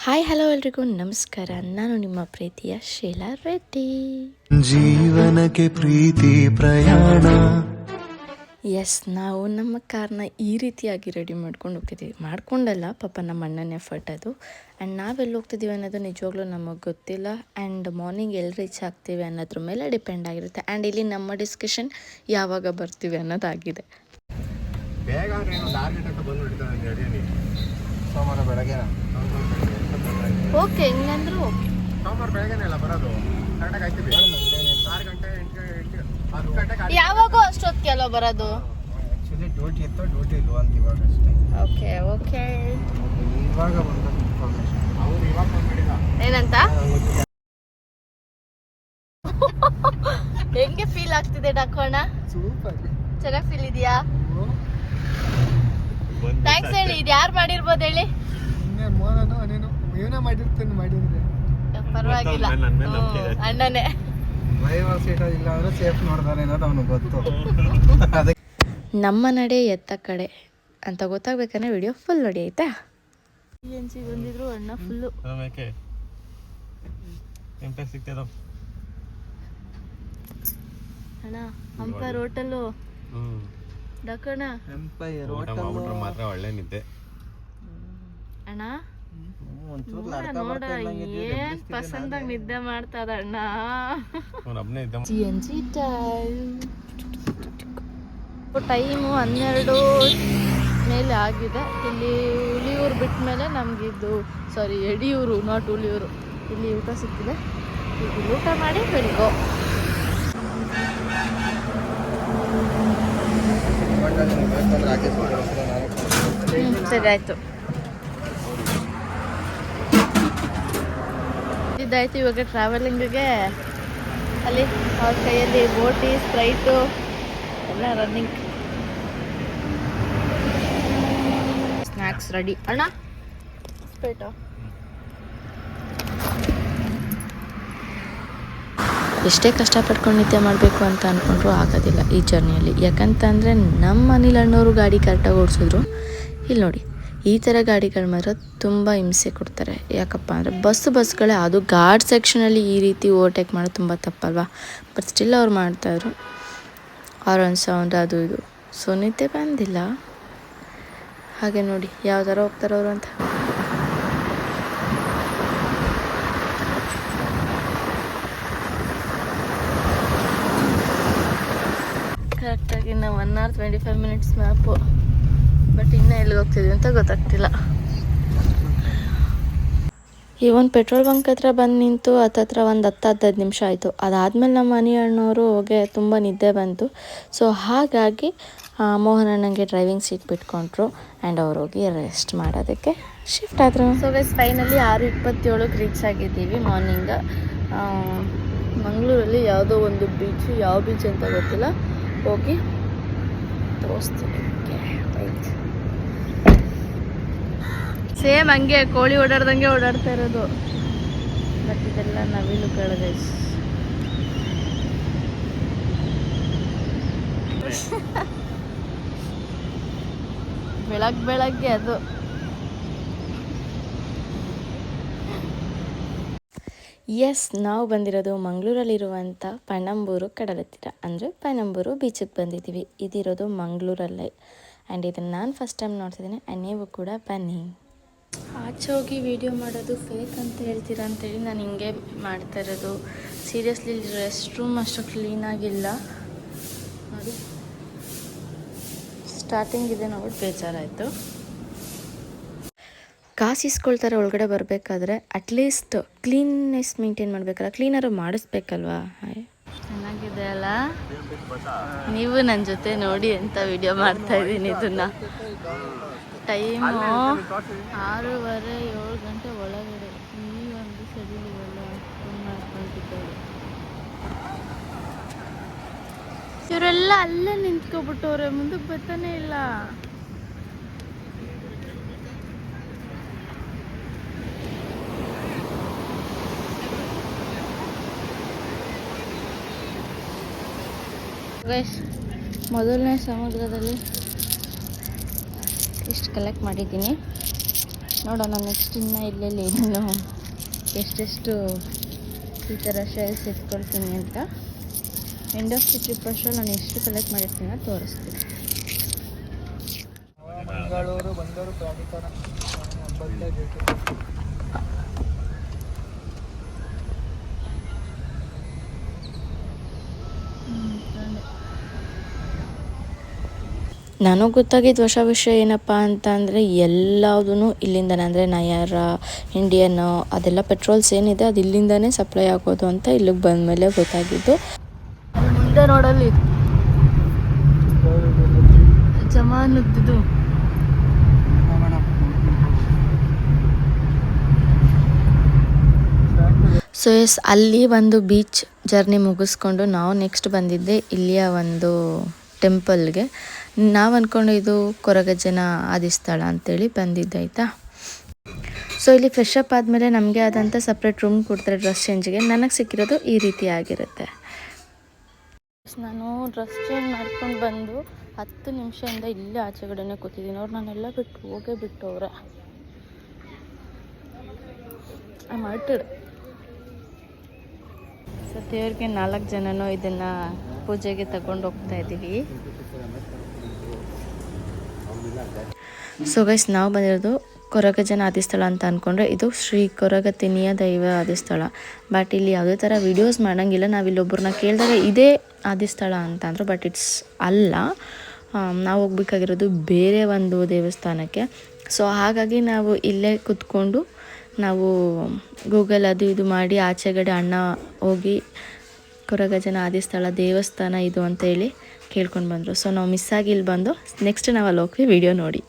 Hi hello ಎಲ್ರಿಗೂ ನಮಸ್ಕಾರ. ನಾನು ನಿಮ್ಮ ಪ್ರೀತಿಯ ಶೀಲಾ ರೆಡ್ಡಿ. ಜೀವನಕ್ಕೆ ಪ್ರೀತಿ ಪ್ರಯಾಣ. ಎಸ್, ನಾವು ನಮ್ಮ ಕಾರ್ನ ಈ ರೀತಿಯಾಗಿ ರೆಡಿ ಮಾಡ್ಕೊಂಡು ಹೋಗ್ತಿದ್ದೀವಿ. ಮಾಡ್ಕೊಂಡಲ್ಲ, ಪಾಪ ನಮ್ಮ ಅಣ್ಣನ ಎಫರ್ಟ್ ಅದು. ಆ್ಯಂಡ್ ನಾವೆಲ್ಲಿ ಹೋಗ್ತಿದ್ದೀವಿ ಅನ್ನೋದು ನಿಜವಾಗ್ಲೂ ನಮಗೆ ಗೊತ್ತಿಲ್ಲ. ಆ್ಯಂಡ್ ಮಾರ್ನಿಂಗ್ ಎಲ್ಲಿ ರೀಚ್ ಆಗ್ತೀವಿ ಅನ್ನೋದ್ರ ಮೇಲೆ ಡಿಪೆಂಡ್ ಆಗಿರುತ್ತೆ. ಆ್ಯಂಡ್ ಇಲ್ಲಿ ನಮ್ಮ ಡಿಸ್ಕಷನ್ ಯಾವಾಗ ಬರ್ತೀವಿ ಅನ್ನೋದಾಗಿದೆ. ಬೇಗ ಸೋಮವಾರ ಬೆಳಗ್ಗೆ ಓಕೆ, ಹಿಂಗಂದ್ರೂ ಓಕೆ. ಸೋಮವಾರ ಬೆಳಗ್ಗೆನೇ ಅಲ್ಲ ಬರೋದು, ಕರೆಕ್ಟಾಗಿ ಆಯ್ತೀವಿ. 6 ಗಂಟೆ 10 ಗಂಟೆ ಯಾವಾಗೂ ಅಷ್ಟೊತ್ತಿಗೆ ಅಲ್ವ ಬರೋದು? ಆ್ಯಕ್ಚುಲಿ ಡ್ಯೂಟಿ ಇತ್ತು, ಡ್ಯೂಟಿ ಇಲ್ವ ಅಂತ ಇವಾಗ ಅಷ್ಟೇ. Okay okay. ಇವಾಗ ಬಂದ ಇನ್ಫಾರ್ಮೇಶನ್ ಅವ್ರು ಇವಾಗ ಬಂದ್ಬಿಟ್ಟಿಲ್ಲ ಏನಂತ? ಹೆಂಗೆ ಫೀಲ್ ಆಗ್ತಿದೆ ಡಾಕೋಣ? ಸೂಪರ್, ಚೆನ್ನಾಗಿ ಫೀಲ್ ಇದೆಯಾ? ಥ್ಯಾಂಕ್ಸ್ ಹೇಳಿ. ಇದು ಯಾರು ಮಾಡಿರ್ಬೋದು ಹೇಳಿ? ಇನ್ನೇ ಮೋನನು ನೀನು ಇವನೇ ಮಾಡಿದ್ರೆ ಪರವಾಗಿಲ್ಲ, ಅಣ್ಣನೇ. ಡ್ರೈವರ್ ಸೀಟ್ ಇಲ್ಲ ಅಂದ್ರೆ ಸೇಫ್ ನೋಡ್ದಾನೆ ಅನ್ನೋದು ಅವನಿಗೆ ಗೊತ್ತು. ಅದಕ್ಕೆ ನಮ್ಮ ನಡೆ ಎತ್ತ ಕಡೆ ಅಂತ ಗೊತ್ತಾಗ್ಬೇಕಂದ್ರೆ ವಿಡಿಯೋ ಫುಲ್ ನೋಡಿ, ಆಯ್ತಾ? ಏನ್ಸಿ ಬಂದಿದ್ರು ಅಣ್ಣ ಫುಲ್ಲು. ಅಣ್ಣ ಅಂಪೈರ್ ಹೋಟೆಲ್ಲು ಡಕೋಣ. ಎಂಪೈರ್ ಮಾತ್ರ ಒಳ್ಳೆ ನಿದ್ದೆ. ಅಣ್ಣ ನೋಡ ಏನ್ ಪಸಂದಾಗ ನಿದ್ದೆ ಮಾಡ್ತದ ಅಣ್ಣ. ಟೈಮು 12 ಮೇಲೆ ಆಗಿದೆ. ಇಲ್ಲಿ ಹುಲಿಯೂರು ಬಿಟ್ಟ ಮೇಲೆ ನಮಗಿದ್ದು, ಸಾರಿ ಯಡಿಯೂರು, ನಾಟ್ ಹುಲಿಯೂರು, ಇಲ್ಲಿ ಊಟ ಸಿಕ್ಕಿದೆ. ಈಗ ಊಟ ಮಾಡಿ ಬೆಳಿಗೋ. ಸರಿ ಆಯ್ತು, ಇದಾಯ್ತು. ಇವಾಗ ಟ್ರಾವೆಲಿಂಗಿಗೆ ಅಲ್ಲಿ ಅವ್ರ ಕೈಯಲ್ಲಿ ಬೋಟಿ, ಸ್ಪ್ರೈಟು ಎಲ್ಲ ರನ್ನಿಂಗ್. ಸ್ನ್ಯಾಕ್ಸ್ ರೆಡಿ ಅಣ್ಣ. ಸ್ಪ್ರೈಟು ಎಷ್ಟೇ ಕಷ್ಟಪಟ್ಕೊಂಡು ನಿದ್ದೆ ಮಾಡಬೇಕು ಅಂತ ಅಂದ್ಕೊಂಡ್ರು ಆಗೋದಿಲ್ಲ ಈ ಜರ್ನಿಯಲ್ಲಿ. ಯಾಕಂತಂದರೆ ನಮ್ಮ ಅನಿಲ್ ಅಣ್ಣವರು ಗಾಡಿ ಕರೆಕ್ಟಾಗಿ ಓಡಿಸಿದ್ರು. ಇಲ್ಲಿ ನೋಡಿ, ಈ ಥರ ಗಾಡಿಗಳು ಮಾತ್ರ ತುಂಬ ಹಿಂಸೆ ಕೊಡ್ತಾರೆ. ಯಾಕಪ್ಪ ಅಂದರೆ ಬಸ್ಗಳೇ, ಅದು ಘಾಟ್ ಸೆಕ್ಷನಲ್ಲಿ ಈ ರೀತಿ ಓವರ್ಟೇಕ್ ಮಾಡೋದು ತುಂಬ ತಪ್ಪಲ್ವಾ. ಬಟ್ ಸ್ಟಿಲ್ ಅವ್ರು ಮಾಡ್ತಾಯಿದ್ರು. ಹಾರನ್ ಸೌಂಡ್ ಅದು ಇದು. ಸೊ ನಿದ್ದೆ ಬಂದಿಲ್ಲ. ಹಾಗೆ ನೋಡಿ ಯಾವ ಥರ ಹೋಗ್ತಾರೆ ಅವರು ಅಂತ. ಕರೆಕ್ಟಾಗಿ ನಾವು 1 hour 25 minutes ಮ್ಯಾಪು. ಬಟ್ ಇನ್ನೂ ಎಲ್ಲಿಗೆ ಹೋಗ್ತಿದ್ವಿ ಅಂತ ಗೊತ್ತಾಗ್ತಿಲ್ಲ. ಈ ಒಂದು ಪೆಟ್ರೋಲ್ ಬಂಕ್ ಹತ್ರ ಬಂದು ನಿಂತು ಹತ್ತತ್ರ ಒಂದು 10-15 ನಿಮಿಷ ಆಯಿತು. ಅದಾದಮೇಲೆ ನಮ್ಮ ಮನೆ ಅಣ್ಣವರು ಹೋಗಿ ತುಂಬ ನಿದ್ದೆ ಬಂತು. ಸೊ ಹಾಗಾಗಿ ಮೋಹನ್ ಅಣ್ಣಂಗೆ ಡ್ರೈವಿಂಗ್ ಸೀಟ್ ಬಿಟ್ಕೊಂಡ್ರು. ಆ್ಯಂಡ್ ಅವ್ರು ಹೋಗಿ ರೆಸ್ಟ್ ಮಾಡೋದಕ್ಕೆ ಶಿಫ್ಟ್ ಆದರು. ಸೊ ಗೈಸ್ ಫೈನಲಿ 6:27ಕ್ಕೆ ರೀಚ್ ಆಗಿದ್ದೀವಿ ಮಾರ್ನಿಂಗ್. ಮಂಗಳೂರಲ್ಲಿ ಯಾವುದೋ ಒಂದು ಬೀಚು, ಯಾವ ಬೀಚ್ ಅಂತ ಗೊತ್ತಿಲ್ಲ, ಹೋಗಿ ತೋರಿಸ್ತೀನಿ. ಸೇಮ್ ಹಂಗೆ ಕೋಳಿ ಓಡಾಡ್ದಂಗೆ ಓಡಾಡ್ತಾ ಇರೋದು. ಬಟ್ ಇದೆಲ್ಲ ನವಿಲುಗಳು ಗೈಸ್. ಬೆಳಗ್ಗೆ ಅದು. ಎಸ್, ನಾವು ಬಂದಿರೋದು ಮಂಗಳೂರಲ್ಲಿರುವಂಥ ಪಣಂಬೂರು ಕಡಲತೀರ, ಅಂದರೆ ಪಣಂಬೂರು ಬೀಚಿಗೆ ಬಂದಿದ್ದೀವಿ. ಇದಿರೋದು ಮಂಗಳೂರಲ್ಲೇ. ಆ್ಯಂಡ್ ಇದನ್ನು ನಾನು ಫಸ್ಟ್ ಟೈಮ್ ನೋಡ್ತಿದ್ದೀನಿ. ಆ್ಯಂಡ್ ನೀವು ಕೂಡ ಬನ್ನಿ. ಆಚೆ ಹೋಗಿ ವಿಡಿಯೋ ಮಾಡೋದು ಫೇಕ್ ಅಂತ ಹೇಳ್ತೀರಾ ಅಂತೇಳಿ ನಾನು ಹಿಂಗೆ ಮಾಡ್ತಾ ಇರೋದು. ಸೀರಿಯಸ್ಲಿ ರೆಸ್ಟ್ ರೂಮ್ ಅಷ್ಟು ಕ್ಲೀನಾಗಿಲ್ಲ ನೋಡಿ. ಸ್ಟಾರ್ಟಿಂಗ್ ಇದೆ ನೋಡಿ, ಬೇಜಾರಾಯಿತು. ಕಾಸು ಇಸ್ಕೊಳ್ತಾರೆ ಒಳಗಡೆ ಬರಬೇಕಾದ್ರೆ. ಅಟ್ಲೀಸ್ಟ್ ಕ್ಲೀನ್ನೆಸ್ ಮೇಂಟೈನ್ ಮಾಡಬೇಕಲ್ಲ, ಕ್ಲೀನರು ಮಾಡಿಸ್ಬೇಕಲ್ವಾ. ಚೆನ್ನಾಗಿದೆ ಅಲ್ಲ? ನೀವು ನನ್ನ ಜೊತೆ ನೋಡಿ ಅಂತ ವಿಡಿಯೋ ಮಾಡ್ತಾ ಇದ್ದೀನಿ ಇದನ್ನು. ಟೈಮು 6:30 7 ಗಂಟೆ ಒಳಗಡೆ. ಈ ಒಂದು ಸಡಿಲಿಗೆಲ್ಲ ಮಾಡ್ಕೊಳ್ತಿದ್ದಾರೆ ಇವರೆಲ್ಲ. ಅಲ್ಲೇ ನಿಂತ್ಕೊಬಿಟ್ಟವ್ರೆ, ಮುಂದಕ್ಕೆ ಬರ್ತಾನೆ ಇಲ್ಲ. ಗೈಸ್, ಮೊದಲನೇ ಸಮುದ್ರದಲ್ಲಿ ಇಷ್ಟು ಕಲೆಕ್ಟ್ ಮಾಡಿದ್ದೀನಿ. ನೋಡೋಣ ನೆಕ್ಸ್ಟ್ ಇನ್ನು ಎಲ್ಲೆಲ್ಲಿ ಏನೇನು ಎಷ್ಟೆಷ್ಟು ಈ ಥರ ಶೆಲ್ಸ್ ಎತ್ಕೊಳ್ತೀನಿ ಅಂತ. ಎಂಡ್ ಆಫ್ ದಿ ಟ್ರಿಪ್ ಅಷ್ಟರಲ್ಲಿ ನಾನು ಎಷ್ಟು ಕಲೆಕ್ಟ್ ಮಾಡಿರ್ತೀನಿ ಅಂತ ತೋರಿಸ್ತೀನಿ. ಮಂಗಳೂರು ಬಂದರು ಪ್ರಾಧಿಕಾರ ನನಗೆ ಗೊತ್ತಾಗಿದ್ದು ಹೊಸ ವಿಷಯ ಏನಪ್ಪ ಅಂತ ಅಂದರೆ ಎಲ್ಲದೂ ಇಲ್ಲಿಂದನೇ, ಅಂದರೆ ನಯಾರ, ಇಂಡಿಯನ್ ಅದೆಲ್ಲ ಪೆಟ್ರೋಲ್ಸ್ ಏನಿದೆ ಅದು ಇಲ್ಲಿಂದನೇ ಸಪ್ಲೈ ಆಗೋದು ಅಂತ ಇಲ್ಲಿಗೆ ಬಂದಮೇಲೆ ಗೊತ್ತಾಗಿದ್ದು. ಮುಂದೆ ನೋಡಲ್ಲಿ ಜಮಾನುದ್ದು. ಸೊ ಎಸ್, ಅಲ್ಲಿ ಒಂದು ಬೀಚ್ ಜರ್ನಿ ಮುಗಿಸ್ಕೊಂಡು ನಾವು ನೆಕ್ಸ್ಟ್ ಬಂದಿದ್ದೆ ಇಲ್ಲಿಯ ಒಂದು ಟೆಂಪಲ್ಗೆ. ನಾವು ಅಂದ್ಕೊಂಡು ಇದು ಕೊರಗಜ್ಜನ ಆದಿಸ್ಥಳ ಅಂತೇಳಿ ಬಂದಿದ್ದೆ ಆಯಿತಾ. ಸೊ ಇಲ್ಲಿ ಫ್ರೆಶ್ ಅಪ್ ಆದಮೇಲೆ ನಮಗೆ ಆದಂಥ ಸಪ್ರೇಟ್ ರೂಮ್ ಕೊಡ್ತಾರೆ ಡ್ರೆಸ್ ಚೇಂಜ್ಗೆ. ನನಗೆ ಸಿಕ್ಕಿರೋದು ಈ ರೀತಿ ಆಗಿರುತ್ತೆ. ನಾನು ಡ್ರೆಸ್ ಚೇಂಜ್ ಮಾಡ್ಕೊಂಡು ಬಂದು 10 ನಿಮಿಷದಿಂದ ಇಲ್ಲೇ ಆಚೆಗಡೆನೇ ಕೂತಿದ್ದೀನಿ. ಅವ್ರು ನಾನೆಲ್ಲ ಬಿಟ್ಟವ್ರೆ. ಐ ಮಾರ್ಟೆಡ್. ಸೊ ದೇವ್ರಿಗೆ 4 ಜನನೂ ಇದನ್ನು ಪೂಜೆಗೆ ತಗೊಂಡು ಹೋಗ್ತಾ ಇದ್ದೀವಿ. ಸೊ ಗೈಸ್, ನಾವು ಬಂದಿರೋದು ಕೊರಗಜ್ಜನ ಆದಿಸ್ಥಳ ಅಂತ ಅಂದ್ಕೊಂಡ್ರೆ ಇದು ಶ್ರೀ ಕೊರಗತಿನಿಯ ದೈವ ಆದಿಸ್ಥಳ. ಬಟ್ ಇಲ್ಲಿ ಯಾವುದೇ ಥರ ವೀಡಿಯೋಸ್ ಮಾಡೋಂಗಿಲ್ಲ. ನಾವು ಇಲ್ಲೊಬ್ಬರನ್ನ ಕೇಳಿದಾಗ ಇದೇ ಆದಿಸ್ಥಳ ಅಂತ ಅಂದರು, ಬಟ್ ಇಟ್ಸ್ ಅಲ್ಲ. ನಾವು ಹೋಗ್ಬೇಕಾಗಿರೋದು ಬೇರೆ ಒಂದು ದೇವಸ್ಥಾನಕ್ಕೆ. ಸೊ ಹಾಗಾಗಿ ನಾವು ಇಲ್ಲೇ ಕೂತ್ಕೊಂಡು ನಾವು ಗೂಗಲ್ ಅದು ಇದು ಮಾಡಿ ಆಚೆಗಡೆ ಅಣ್ಣ ಹೋಗಿ ಕೊರಗಜ್ಜನ ಆದಿಸ್ಥಳ ದೇವಸ್ಥಾನ ಇದು ಅಂತ ಹೇಳಿ ಕೇಳ್ಕೊಂಡು ಬಂದರು. ಸೊ ನಾವು ಮಿಸ್ ಆಗಿ ಇಲ್ಲಿ ಬಂದು ನೆಕ್ಸ್ಟ್ ನಾವು ಅಲ್ಲಿ ಹೋಗಿ ವಿಡಿಯೋ ನೋಡಿ.